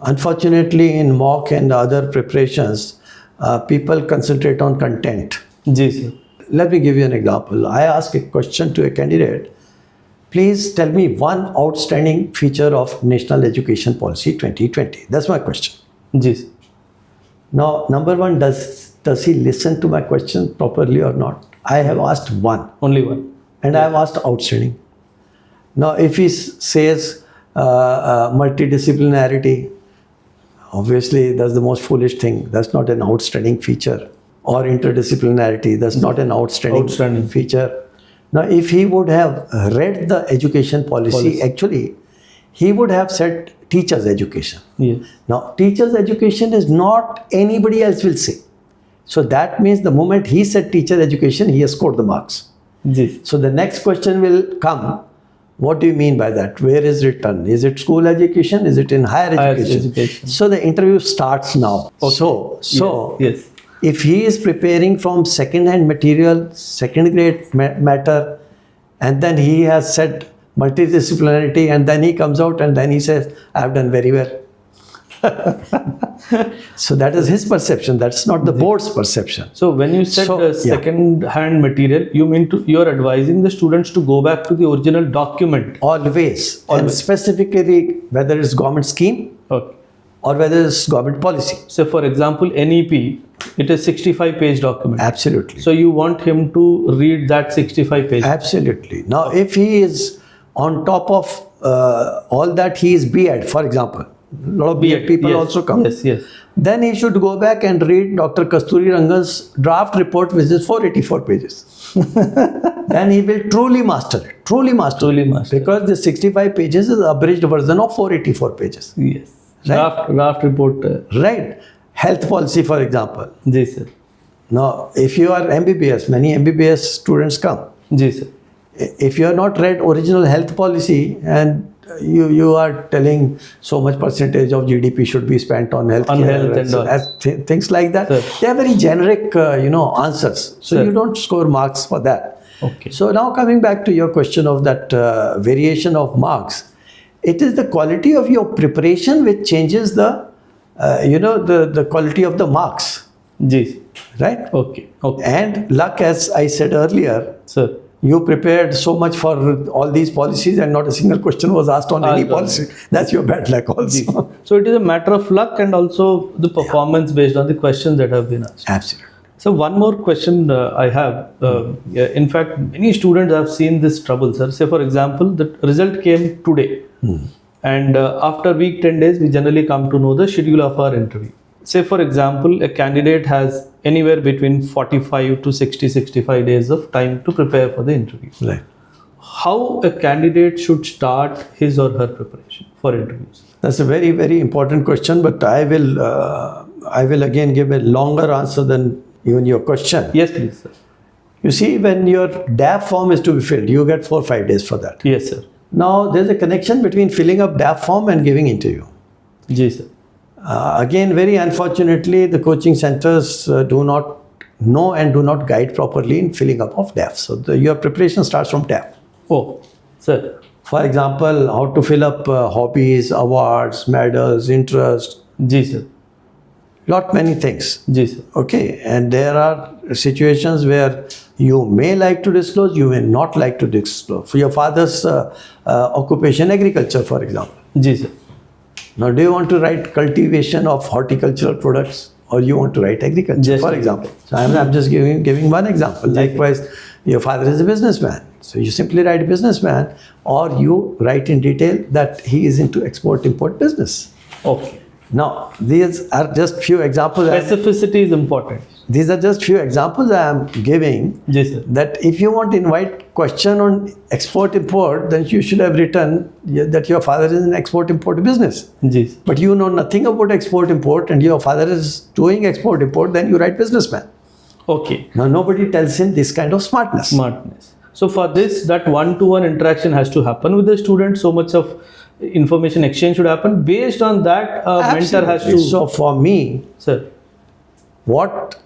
unfortunately, in mock and other preparations, people concentrate on content. Let me give you an example. I ask a question to a candidate. Please tell me one outstanding feature of National Education Policy 2020. That's my question. Ji sir. Now, number one, does he listen to my question properly or not? I have asked one, Only one. and I have asked outstanding. Now, if he says multidisciplinarity, obviously that's the most foolish thing. That's not an outstanding feature. Or interdisciplinarity, that's not an outstanding feature. Now, if he would have read the education policy, actually, he would have said teacher's education. Yes. Now, teacher's education is not anybody else will say. So that means the moment he said teacher education, he has scored the marks. Ji. So the next question will come. What do you mean by that? Where is it done? Is it school education? Is it in higher education? So the interview starts now. Okay. So yes. If he is preparing from second-hand material, second-grade matter, and then he has said multidisciplinarity, and then he comes out and then he says, I have done very well. So that is his perception. That's not the board's perception. So when you said second-hand material, you mean you're advising the students to go back to the original document? Always. And specifically whether it's government scheme or whether it's government policy. So for example, NEP, it is 65-page document. Absolutely. So you want him to read that 65 pages? Absolutely. Now, if he is on top of all that, he is B.Ed, for example. A lot of B.Ed people also come. Yes, yes. Then he should go back and read Dr. Kasturi Rangan's draft report, which is 484 pages. Then he will truly master it. Truly master it. Because the 65 pages is the abridged version of 484 pages. Yes. Right? Draft report. Right. Health policy, for example. Yes, sir. Now, if you are MBBS, many MBBS students come. Yes, sir. If you have not read original health policy and you are telling so much percentage of GDP should be spent on health and things like that, they are very generic, answers. So you don't score marks for that. Okay. So now coming back to your question of that variation of marks, it is the quality of your preparation which changes the the quality of the marks. Yes. Right? Okay. And luck, as I said earlier, sir, you prepared so much for all these policies and not a single question was asked on any policy. That's your bad luck also. So it is a matter of luck and also the performance based on the questions that have been asked. Absolutely. So one more question I have. In fact, many students have seen this trouble, sir. Say for example, the result came today. And after week 10 days, we generally come to know the schedule of our interview. Say for example, a candidate has anywhere between 45 to 65 days of time to prepare for the interview. Right. How a candidate should start his or her preparation for interviews? That's a very, very important question, but I will again give a longer answer than even your question. Yes, please, sir. You see, when your DAF form is to be filled, you get 4 or 5 days for that. Yes, sir. Now, there's a connection between filling up DAF form and giving interview. Yes, sir. Again, very unfortunately, the coaching centers do not know and do not guide properly in filling up of DAF. So, your preparation starts from DAF. Oh, sir. For example, how to fill up hobbies, awards, medals, interest. Yes, sir. Lot many things. Yes, sir. Okay, and there are situations where you may like to disclose, you may not like to disclose. For your father's occupation, agriculture, for example. Yes, sir. Now, do you want to write cultivation of horticultural products or you want to write agriculture, for example? So, I'm just giving one example. Likewise, your father is a businessman. So, you simply write businessman or you write in detail that he is into export-import business. Okay. Now, these are just few examples. Specificity is important. These are just few examples I am giving. Yes, sir. That if you want to invite question on export-import, then you should have written that your father is in export-import business. Yes. But you know nothing about export-import and your father is doing export-import, then you write businessman. Okay. Now, nobody tells him this kind of smartness. So, for this, that one-to-one interaction has to happen with the student. So much of information exchange should happen. Based on that, a mentor has to... So, for me, sir, what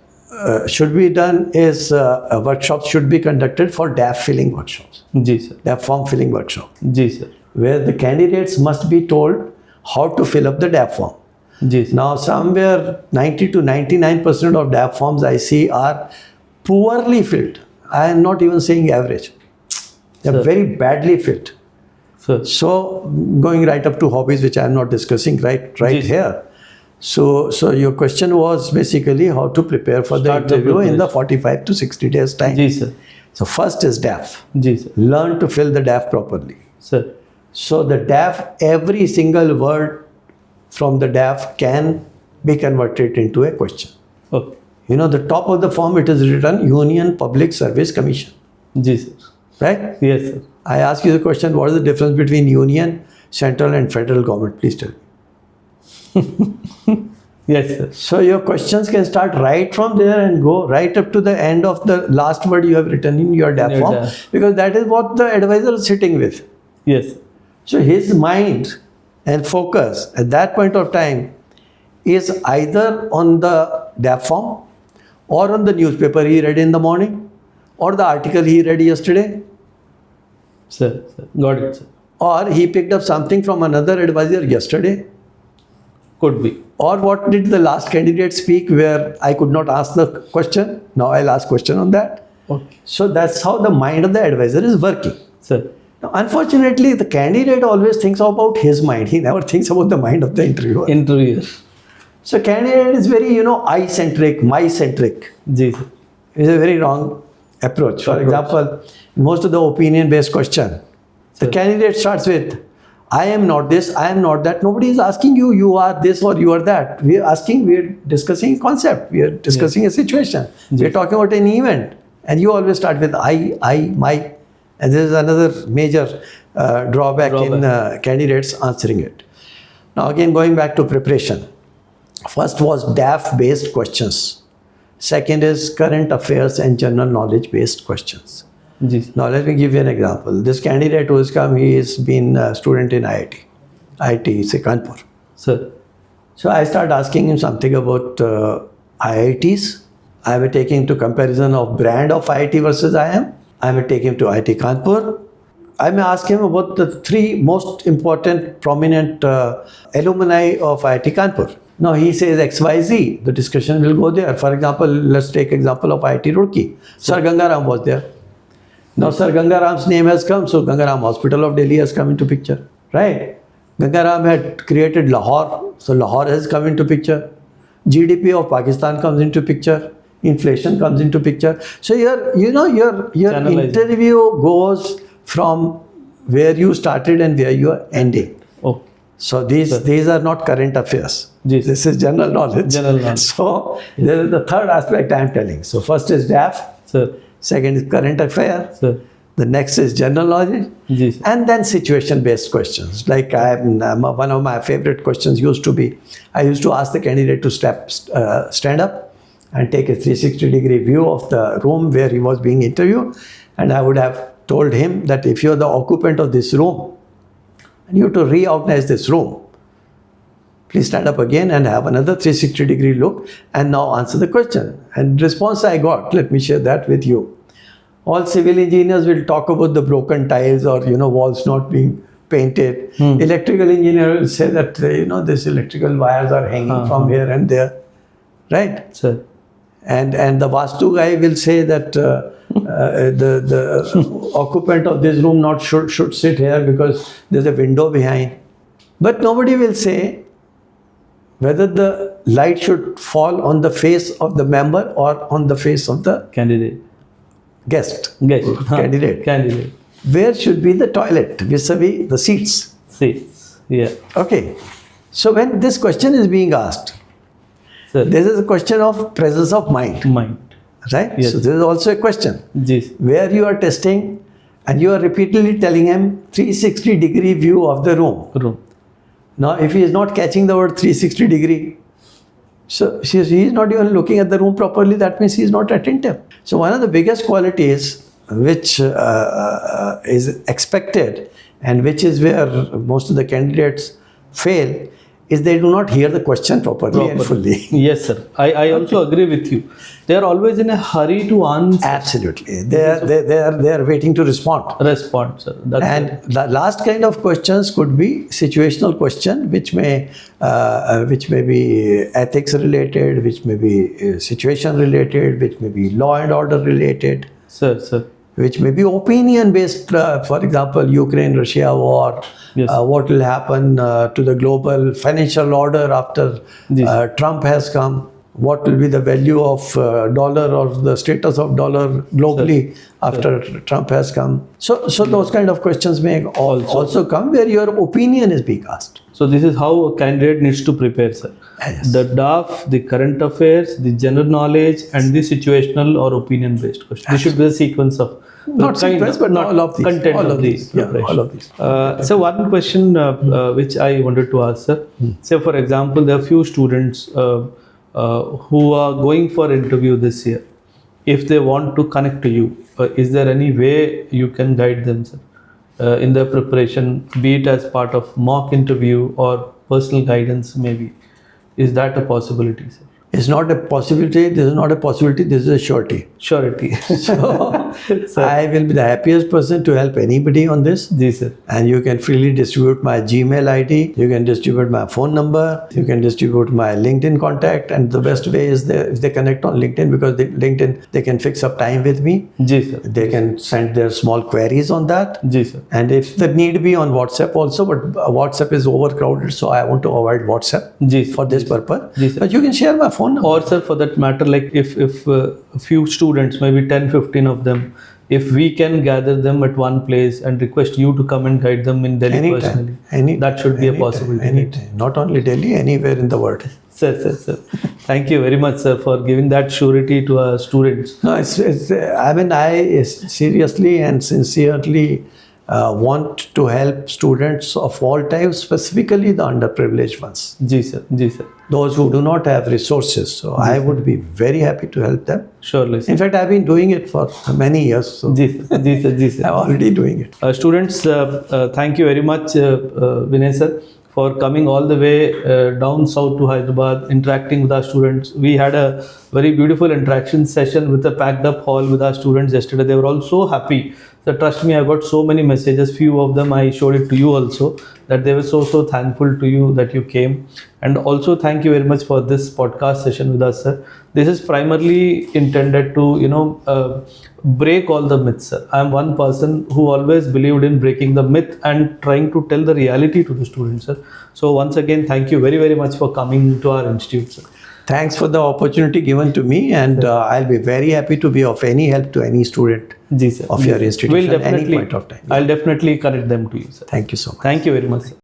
should be done is workshops should be conducted for DAF filling workshops. Yes, sir. DAF form filling workshop. Yes, sir. Where the candidates must be told how to fill up the DAF form. Yes. Now, somewhere 90 to 99% of DAF forms I see are poorly filled. I am not even saying average. They are very badly filled. Sir. So, going right up to hobbies, which I am not discussing right here. So your question was basically how to prepare for the Start the interview in the preparation. 45 to 60 days time. Ji sir. So first is DAF. Ji sir. Learn to fill the DAF properly. Sir. So the DAF, every single word from the DAF can be converted into a question. Okay. You know, the top of the form, it is written Union Public Service Commission. Ji sir. Right? Yes sir. I ask you the question, what is the difference between union, central and federal government? Please tell me. Yes sir. So your questions can start right from there and go right up to the end of the last word you have written in your DAF your form, DAF. because that is what the advisor is sitting with. Yes sir. So his mind and focus at that point of time is either on the DAF form or on the newspaper he read in the morning or the article he read yesterday, Sir. Sir. Got it sir. or he picked up something from another advisor yesterday. Could be. Or what did the last candidate speak where I could not ask the question? Now I'll ask question on that. Okay. So that's how the mind of the advisor is working. Sir. Now, unfortunately, the candidate always thinks about his mind. He never thinks about the mind of the interviewer. Interviewer. So candidate is very, I-centric, my-centric. Ji sir. It's a very wrong approach. For example, in most of the opinion-based question, the candidate starts with, I am not this, I am not that. Nobody is asking you, you are this or you are that. We are discussing a concept. We are discussing a situation. We are talking about an event. And you always start with I, my. And this is another major drawback in candidates answering it. Now again, going back to preparation. First was DAF-based questions. Second is current affairs and general knowledge-based questions. Ji sir. Now let me give you an example. This candidate who has come, he has been a student in IIT, say Kanpur. Sir. So I start asking him something about IITs. I will take him to comparison of brand of IIT versus IIM. I will take him to IIT Kanpur. I may ask him about the three most important prominent alumni of IIT Kanpur. Now he says XYZ, the discussion will go there. For example, let's take example of IIT Roorkee. Sir Gangaram was there. Now Sir Gangaram's name has come, so Gangaram Hospital of Delhi has come into picture, right? Gangaram had created Lahore, so Lahore has come into picture. GDP of Pakistan comes into picture. Inflation comes into picture. So your interview goes from where you started and where you are ending. Okay. So these are not current affairs. Yes. This is general knowledge. General knowledge. So there is the third aspect I am telling. So first is DAF. Sir. Second is current affair. Sir. The next is general knowledge. Ji sir. And then situation-based questions. Like one of my favorite questions used to be, I used to ask the candidate to stand up and take a 360-degree view of the room where he was being interviewed. And I would have told him that if you're the occupant of this room and you have to reorganize this room, please stand up again and have another 360-degree look and now answer the question. And response I got, let me share that with you. All civil engineers will talk about the broken tiles or, walls not being painted. Electrical engineer will say that, this electrical wires are hanging from here and there. Right? Sir. And the Vastu guy will say that the occupant of this room should sit here because there's a window behind. But nobody will say whether the light should fall on the face of the member or on the face of the Candidate. guest. Candidate. Where should be the toilet vis-a-vis the seats? Seats. Yeah. Okay. So when this question is being asked, Sir. this is a question of presence of mind. Mind. Right? Yes. So this is also a question. Yes. Where you are testing and you are repeatedly telling him 360-degree view of the room. Now, if he is not catching the word 360-degree, so he is not even looking at the room properly, that means he is not attentive. So one of the biggest qualities which is expected and which is where most of the candidates fail is they do not hear the question properly and fully. Yes, sir. I also agree with you. They are always in a hurry to answer. Absolutely. They are waiting to respond. Respond, sir. That's And it. the last kind of questions could be situational question, which may be ethics related, which may be situation related, which may be law and order related. Sir. which may be opinion based. For example, Ukraine-Russia war. Yes. What will happen to the global financial order after Yes. Trump has come? What will be the value of dollar or the status of dollar globally after Trump has come? So those kind of questions may also come where your opinion is being asked. So this is how a candidate needs to prepare, sir. Yes. The DAF, the current affairs, the general knowledge, and the situational or opinion-based questions. This should be the sequence of Not sequence, but not all of these. content All of of the these. Yeah, preparation. all of these. So one question which I wanted to ask, sir. Say for example, there are few students who are going for interview this year. If they want to connect to you, is there any way you can guide them, sir, in their preparation, be it as part of mock interview or personal guidance maybe? Is that a possibility, sir? It's not a possibility. This is not a possibility. This is a surety. Surety. So Sir. I will be the happiest person to help anybody on this. Ji, sir. And you can freely distribute my Gmail ID. You can distribute my phone number. You can distribute my LinkedIn contact. And the best way is if they connect on LinkedIn, because LinkedIn, they can fix up time with me. Ji, sir. They can send their small queries on that. Ji, sir. And if the need be on WhatsApp also, but WhatsApp is overcrowded, so I want to avoid WhatsApp Ji, sir. for this purpose. Ji, sir. But you can share my phone number. Or sir, for that matter, like if a few students, maybe 10-15 of them, if we can gather them at one place and request you to come and guide them in Delhi personally, that should be a possibility. Anytime. Not only Delhi, anywhere in the world. Sir. Thank you very much, sir, for giving that surety to our students. No, I seriously and sincerely want to help students of all types, specifically the underprivileged ones. Ji, sir. Those who do not have resources. So I would be very happy to help them. Surely, sir. In fact, I've been doing it for many years. So Ji, sir. I'm already doing it. Students, thank you very much, Vinay sir, for coming all the way down south to Hyderabad, interacting with our students. We had a very beautiful interaction session with a packed up hall with our students yesterday. They were all so happy. So trust me, I got so many messages. Few of them I showed it to you also, that they were so thankful to you that you came. And also thank you very much for this podcast session with us, sir. This is primarily intended to, break all the myths, sir. I am one person who always believed in breaking the myth and trying to tell the reality to the students, sir. So once again, thank you very, very much for coming to our institute, sir. Thanks for the opportunity given to me, and I'll be very happy to be of any help to any student Ji, sir. of your institution We'll at any point of time. I'll definitely connect them to you, sir. Thank you so much. Thank you very much, sir.